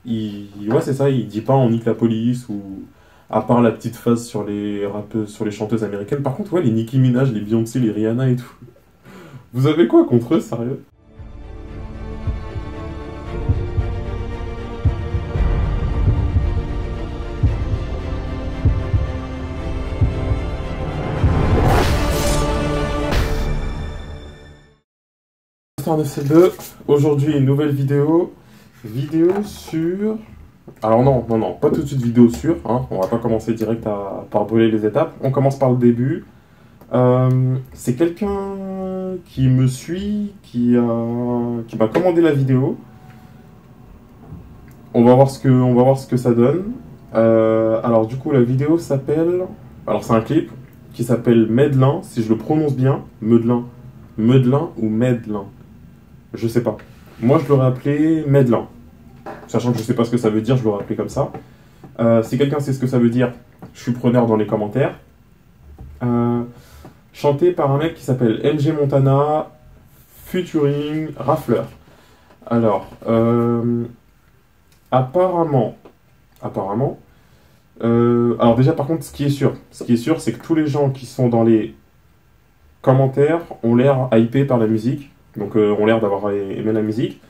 ouais, c'est ça, il dit pas on nique la police ou à part la petite phase sur les rappeuses, sur les chanteuses américaines. Par contre, ouais, les Nicki Minaj, les Beyoncé, les Rihanna et tout. Vous avez quoi contre eux, sérieux? Master 9C2, aujourd'hui une nouvelle vidéo. Vidéo sur... Alors non, pas tout de suite vidéo sur, hein. On va pas commencer direct par brûler les étapes. On commence par le début. C'est quelqu'un qui me suit, qui m'a commandé la vidéo. On va voir ce que ça donne. Alors du coup la vidéo s'appelle... Alors c'est un clip qui s'appelle Medlin, si je le prononce bien. Medlin. Medlin ou Medlin. Je sais pas. Moi je l'aurais appelé Medlin. Sachant que je sais pas ce que ça veut dire, je l'aurais appelé comme ça. Si quelqu'un sait ce que ça veut dire, je suis preneur dans les commentaires. Chanté par un mec qui s'appelle MJ Montana, featuring Rafleur. Alors, apparemment, alors déjà par contre, ce qui est sûr, c'est que tous les gens qui sont dans les commentaires ont l'air hypés par la musique, donc ont l'air d'avoir aimé la musique.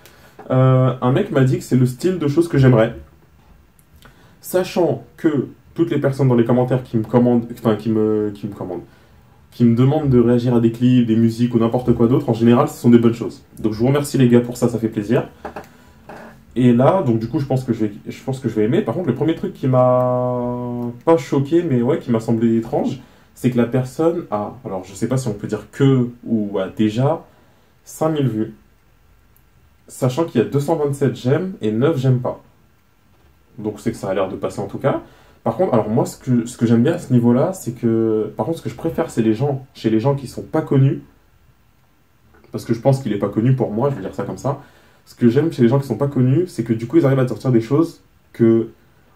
Un mec m'a dit que c'est le style de choses que j'aimerais, sachant que toutes les personnes dans les commentaires qui me commandent, enfin qui me demandent de réagir à des clips, des musiques ou n'importe quoi d'autre, en général, ce sont des bonnes choses. Donc je vous remercie les gars pour ça, ça fait plaisir. Et là, donc du coup, je pense que je vais aimer. Par contre, le premier truc qui m'a pas choqué, mais ouais, qui m'a semblé étrange, c'est que la personne a, alors je sais pas si on peut dire que ou a déjà 5000 vues. Sachant qu'il y a 227 j'aime et 9 j'aime pas. Donc c'est que ça a l'air de passer en tout cas. Par contre, alors moi ce que j'aime bien à ce niveau-là, c'est que... Par contre ce que je préfère c'est chez les gens qui sont pas connus. Parce que je pense qu'il est pas connu pour moi, je vais dire ça comme ça. Ce que j'aime chez les gens qui sont pas connus, c'est que du coup ils arrivent à sortir des choses que,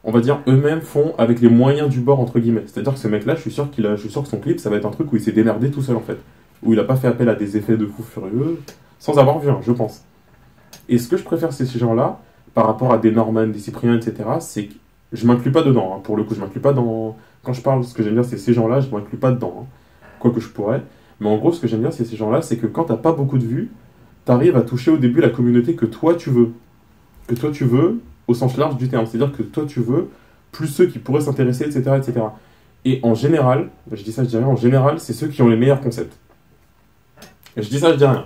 on va dire, eux-mêmes font avec les moyens du bord entre guillemets. C'est-à-dire que ce mec-là, je suis sûr que son clip, ça va être un truc où il s'est démerdé tout seul en fait. Où il a pas fait appel à des effets de fou furieux, sans avoir vu un, je pense. Et ce que je préfère, c'est ces gens-là, par rapport à des Norman, des Cypriens, etc., c'est que je m'inclus pas dedans, hein, pour le coup, je m'inclus pas dans... Quand je parle, ce que j'aime bien, c'est ces gens-là, je m'inclus pas dedans, hein, quoi que je pourrais. Mais en gros, ce que j'aime bien, c'est ces gens-là, c'est que quand t'as pas beaucoup de vues, t'arrives à toucher au début la communauté que toi tu veux. Que toi tu veux, au sens large du terme. C'est-à-dire que toi tu veux, plus ceux qui pourraient s'intéresser, etc., etc. Et en général, je dis ça, je dis rien, en général, c'est ceux qui ont les meilleurs concepts. Et je dis ça, je dis rien.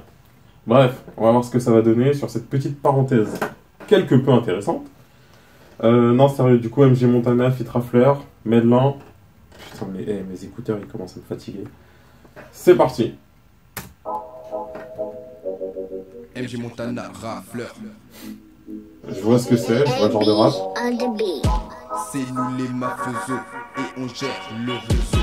Bref, on va voir ce que ça va donner sur cette petite parenthèse quelque peu intéressante. Non, sérieux, du coup, MJ Montana, Fit Rafleur, Medlin. Putain, mes écouteurs, ils commencent à me fatiguer. C'est parti. MJ Montana, Rafleur. Je vois ce que c'est, je vois le genre de rap. C'est nous les mafieux et on gère le réseau.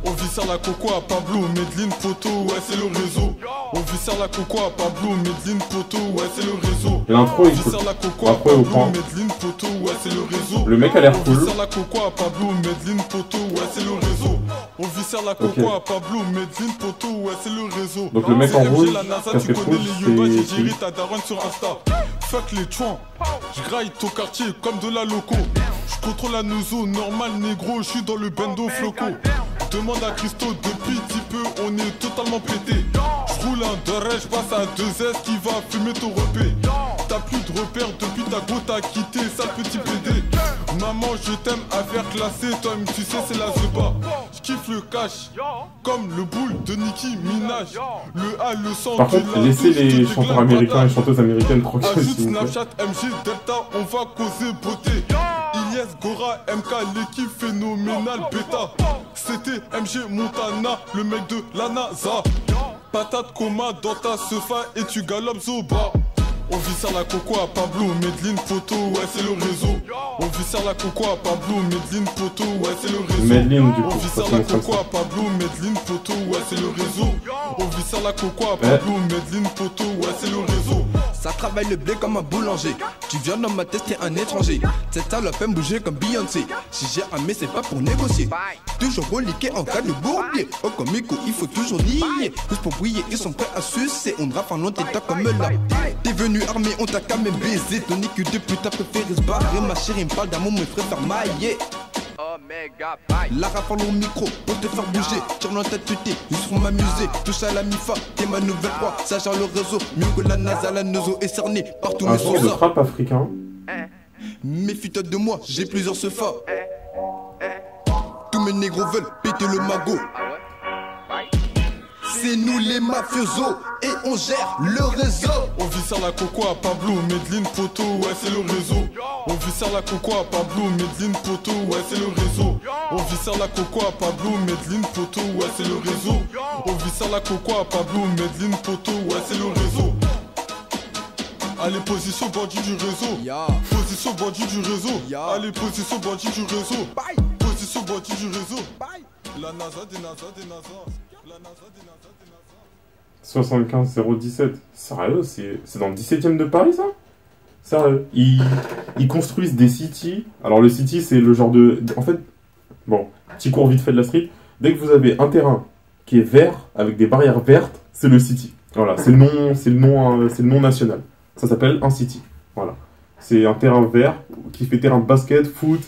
On vit sur la coco à Pablo, Medellin Poto, ouais c'est le réseau. On vit sur la coco à Pablo, Medellin Poto, ouais c'est le réseau. L'intro est cool. L'intro est au point. Medellin Poto, ouais c'est le réseau. Le mec a l'air cool. On vit sur la coco à Pablo, Medellin Poto, ouais c'est le réseau. On vit sur la coco à Pablo, Medellin Poto, ouais c'est le réseau. Donc le mec en rouge, casquette rouge, j'ai géré ta daronne sur Insta. Fuck les chouans, je graille ton quartier comme de la loco. Je contrôle la nozo, normal négro, je suis dans le bendo floco. Demande à Christo, depuis petit peu on est totalement pété. Je roule un doré, je passe à 2S qui va fumer ton repé. T'as plus de repères depuis ta go t'as quitté, sale petit PD. Maman je t'aime à faire classer, toi tu sais c'est la zeba. Je kiffe le cash, comme le boule de Nicki Minaj. Le A, le sang. Par contre, laissez les chanteurs américains et chanteuses américaines tranquilles, ajoute s'il vous plaît. Snapchat, MG, Delta, on va causer beauté. Ilyes, Gora, MK, l'équipe phénoménale, bêta. C'était MG Montana, le mec de la NASA. Patate coma dans ta sofa et tu galopes Zoba. On vit sur la coco à Pablo, Medellin Poto, ouais c'est le réseau. On vit sur la coco à Pablo, Medellin Poto, ouais c'est le réseau. Medellin, du coup, on vit sur la coco à Pablo, Medellin Poto, ouais c'est le réseau. On vit sur la coco à Pablo, Medellin Poto, ouais c'est le réseau. Ça travaille le blé comme un boulanger. Tu viens dans ma tête, t'es un étranger. Cette salope aime bouger comme Beyoncé. Si j'ai un mais c'est pas pour négocier. Toujours reliqué en cas de bourbier. Oh comme Miko, il faut toujours nier. Juste pour briller, ils sont prêts à sucer. On drape en long t'es comme là. Des T'es venu armé, on t'a quand même baisé. Ton écu de pute a préféré se barrer. Ma chérie me parle d'amour, mais préfère mailler. La rafale au micro pour te faire bouger. Tire dans ta tête, ils seront m'amuser. Touche à la mi-fa, t'es ma nouvelle proie. Ça gère le réseau, mieux que la NASA. La nozo est cernée partout. Un son de frappe africain. Méfie-toi de moi, j'ai plusieurs sefas. Tous mes négros veulent péter le magot. C'est nous les mafiosos et on gère le réseau. On vit sur la coco à Pablo, Medellin Poto, ouais c'est le réseau. On vit sur la coco à Pablo, Medellin Poto, ouais c'est le réseau. On vit sur la coco à Pablo, Medellin Poto, ouais c'est le réseau. On vit sur la coco à Pablo, Medellin Poto, ouais c'est le réseau. Allez, position bandit du réseau. Position bandit du réseau. Allez, position bandit du réseau. Position bandit du réseau. La NASA des NASA des NASA. La NASA des NASA des NASA. 75 017. Sérieux, c'est dans le 17ème de Paris, ça? Sérieux. Ils construisent des cities. Alors, le city, c'est le genre de... En fait, bon, petit cours vite fait de la street. Dès que vous avez un terrain qui est vert, avec des barrières vertes, c'est le city. Voilà, c'est le nom national. Ça s'appelle un city. Voilà. C'est un terrain vert qui fait terrain de basket, foot,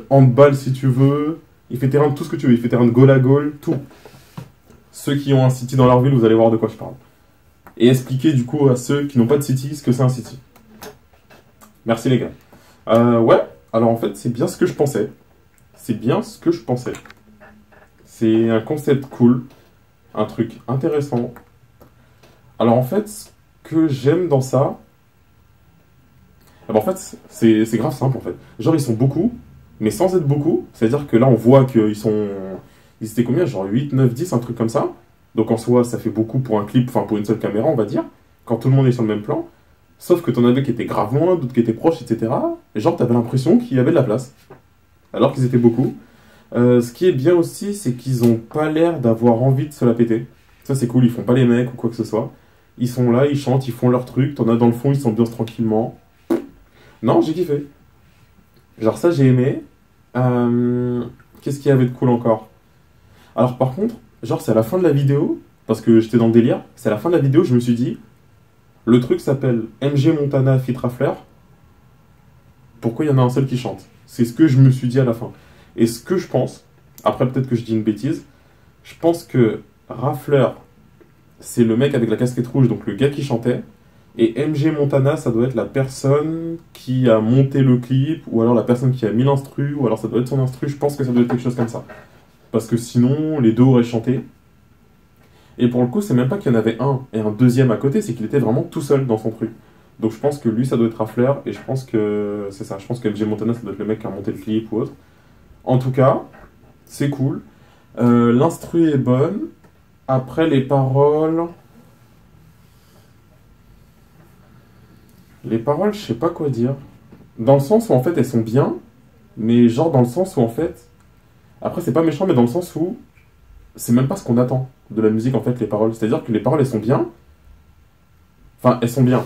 handball si tu veux. Il fait terrain de tout ce que tu veux. Il fait terrain de goal à goal, tout. Ceux qui ont un city dans leur ville, vous allez voir de quoi je parle. Et expliquer du coup à ceux qui n'ont pas de city ce que c'est un city. Merci les gars. Ouais, alors en fait c'est bien ce que je pensais. C'est bien ce que je pensais. C'est un concept cool. Un truc intéressant. Alors en fait, ce que j'aime dans ça... Ah bah en fait, c'est grave simple en fait. Genre ils sont beaucoup, mais sans être beaucoup. C'est-à-dire que là on voit qu'ils sont... Ils étaient combien? Genre 8, 9, 10, un truc comme ça. Donc en soi, ça fait beaucoup pour un clip, enfin pour une seule caméra, on va dire. Quand tout le monde est sur le même plan. Sauf que t'en avais qui étaient grave loin, d'autres qui étaient proches, etc. Et genre t'avais l'impression qu'il y avait de la place. Alors qu'ils étaient beaucoup. Ce qui est bien aussi, c'est qu'ils ont pas l'air d'avoir envie de se la péter. Ça c'est cool, ils font pas les mecs ou quoi que ce soit. Ils sont là, ils chantent, ils font leur truc. T'en as dans le fond, ils s'ambiancent tranquillement. Non, j'ai kiffé. Genre ça, j'ai aimé. Qu'est-ce qu'il y avait de cool encore? Alors par contre, genre c'est à la fin de la vidéo, parce que j'étais dans le délire, c'est à la fin de la vidéo, je me suis dit, le truc s'appelle MG Montana feat. Rafler, pourquoi il y en a un seul qui chante? C'est ce que je me suis dit à la fin. Et ce que je pense, après peut-être que je dis une bêtise, je pense que Rafler, c'est le mec avec la casquette rouge, donc le gars qui chantait, et MG Montana, ça doit être la personne qui a monté le clip, ou alors la personne qui a mis l'instru, ou alors ça doit être son instru, je pense que ça doit être quelque chose comme ça. Parce que sinon, les deux auraient chanté. Et pour le coup, c'est même pas qu'il y en avait un et un deuxième à côté, c'est qu'il était vraiment tout seul dans son truc. Donc je pense que lui, ça doit être Rafler, et je pense que c'est ça. Je pense que MG Montana, ça doit être le mec qui a monté le clip ou autre. En tout cas, c'est cool. L'instru est bonne. Après, les paroles... Les paroles, je sais pas quoi dire. Dans le sens où, en fait, elles sont bien, mais genre dans le sens où, en fait... Après, c'est pas méchant, mais dans le sens où c'est même pas ce qu'on attend de la musique, en fait, les paroles. C'est-à-dire que les paroles, elles sont bien. Enfin, elles sont bien.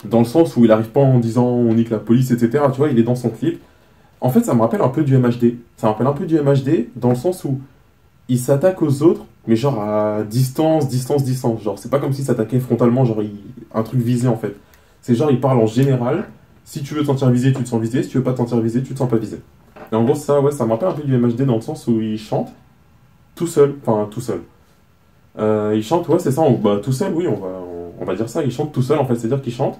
Dans le sens où il arrive pas en disant on nique la police, etc. Tu vois, il est dans son clip. En fait, ça me rappelle un peu du MHD. Ça me rappelle un peu du MHD dans le sens où il s'attaque aux autres, mais genre à distance. Genre, c'est pas comme s'il s'attaquait frontalement, genre un truc visé, en fait. C'est genre, il parle en général. Si tu veux te sentir visé, tu te sens visé. Si tu veux pas te sentir visé, tu te sens pas visé. Et en gros, ça, ouais, ça me rappelle un peu du MHD dans le sens où il chante tout seul. Enfin, tout seul. Il chante, ouais, c'est ça. Bah, tout seul, oui, on va dire ça. Il chante tout seul, en fait. C'est-à-dire qu'il chante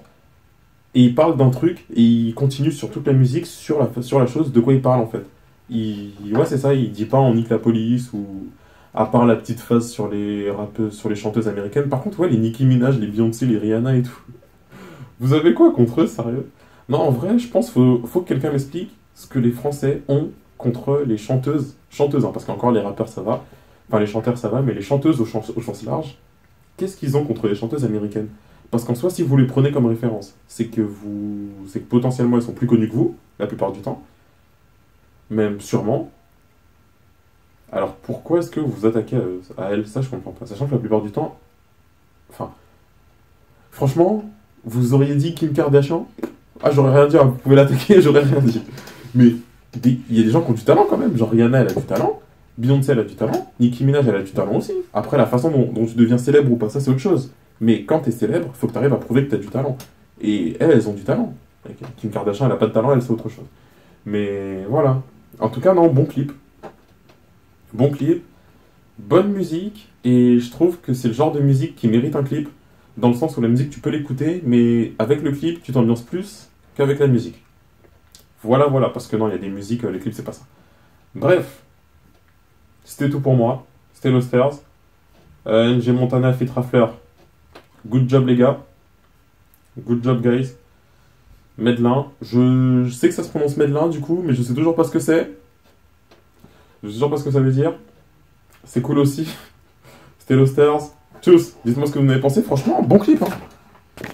et il parle d'un truc et il continue sur toute la musique, sur la chose de quoi il parle, en fait. Ouais, c'est ça. Il dit pas on nique la police ou à part la petite phase sur les rappeuses, sur les chanteuses américaines. Par contre, ouais, les Nicki Minaj, les Beyoncé, les Rihanna et tout. Vous avez quoi contre eux, sérieux? Non, en vrai, je pense qu'il faut que quelqu'un m'explique ce que les Français ont contre les chanteuses, hein, parce qu'encore les rappeurs ça va, enfin les chanteurs ça va, mais les chanteuses au sens large, qu'est-ce qu'ils ont contre les chanteuses américaines? Parce qu'en soi, si vous les prenez comme référence, c'est que potentiellement elles sont plus connues que vous, la plupart du temps, même sûrement. Alors pourquoi est-ce que vous vous attaquez à elles? Ça je comprends pas, sachant que la plupart du temps, enfin, franchement, vous auriez dit Kim Kardashian? Ah, j'aurais rien dit, hein. Vous pouvez l'attaquer, j'aurais rien dit. Mais il y a des gens qui ont du talent quand même. Genre Rihanna, elle a du talent. Beyoncé, elle a du talent. Nicki Minaj, elle a du talent aussi. Après, la façon dont tu deviens célèbre ou pas, ça c'est autre chose. Mais quand t'es célèbre, faut que t'arrives à prouver que t'as du talent. Et elles ont du talent. Kim Kardashian, elle a pas de talent, elle c'est autre chose. Mais voilà. En tout cas, non, bon clip. Bon clip, bonne musique, et je trouve que c'est le genre de musique qui mérite un clip, dans le sens où la musique, tu peux l'écouter, mais avec le clip, tu t'ambiances plus qu'avec la musique. Voilà, parce que non, il y a des musiques, les clips, c'est pas ça. Bref, c'était tout pour moi. C'était Lost Stars. NG Montana feat Rafler. Good job, les gars. Good job, guys. Medlin. Je sais que ça se prononce Medlin, du coup, mais je sais toujours pas ce que c'est. Je sais toujours pas ce que ça veut dire. C'est cool aussi. C'était Lost Stars. Tchuss. Dites-moi ce que vous en avez pensé. Franchement, bon clip, hein.